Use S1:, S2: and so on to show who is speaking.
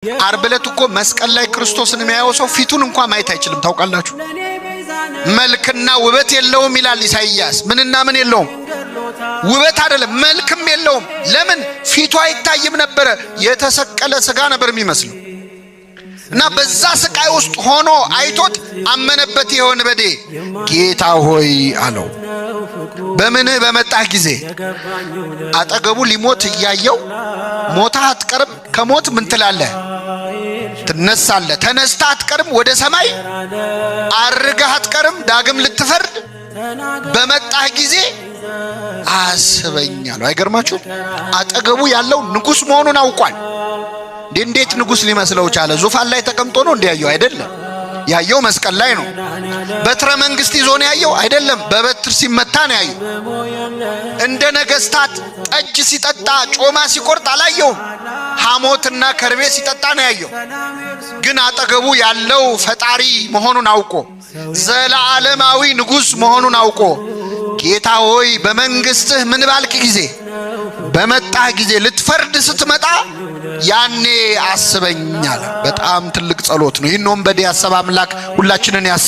S1: ዓርብ ዕለት እኮ መስቀል ላይ ክርስቶስን የሚያየው ሰው ፊቱን እንኳን ማየት አይችልም። ታውቃላችሁ? መልክና ውበት የለውም ይላል ኢሳይያስ። ምንና ምን የለውም? ውበት አይደለም፣ መልክም የለውም። ለምን? ፊቱ አይታይም ነበር። የተሰቀለ ስጋ ነበር የሚመስለው። እና በዛ ስቃይ ውስጥ ሆኖ አይቶት አመነበት። ይሆን በዴ ጌታ ሆይ አለው። በምን በመጣህ ጊዜ አጠገቡ ሊሞት እያየው ሞታ አትቀርም፣ ከሞት ምን ትላለህ? ትነሳለህ። ተነስታ አትቀርም፣ ወደ ሰማይ አርገህ አትቀርም፣ ዳግም ልትፈርድ በመጣህ ጊዜ አስበኛለሁ። አይገርማችሁ? አጠገቡ ያለው ንጉስ መሆኑን አውቋል። እንዴት ንጉስ ሊመስለው ቻለ? ዙፋን ላይ ተቀምጦ ነው እንዲያየው አይደለም። ያየው መስቀል ላይ ነው። በትረ መንግስት ይዞ ነው ያየው አይደለም። በበትር ሲመታ ነው ያየው። እንደ ነገስታት ጠጅ ሲጠጣ ጮማ ሲቆርጥ አላየውም። ሐሞትና ከርቤ ሲጠጣ ነው ያየው። ግን አጠገቡ ያለው ፈጣሪ መሆኑን አውቆ ዘላለማዊ ንጉስ መሆኑን አውቆ ጌታ ሆይ በመንግስትህ ምን ባልክ ጊዜ በመጣህ ጊዜ ልትፈርድ ስትመጣ ያኔ አስበኛል። በጣም ትልቅ ጸሎት ነው። ይህን ወንበዴ ያሰበ አምላክ ሁላችንን ያስብ።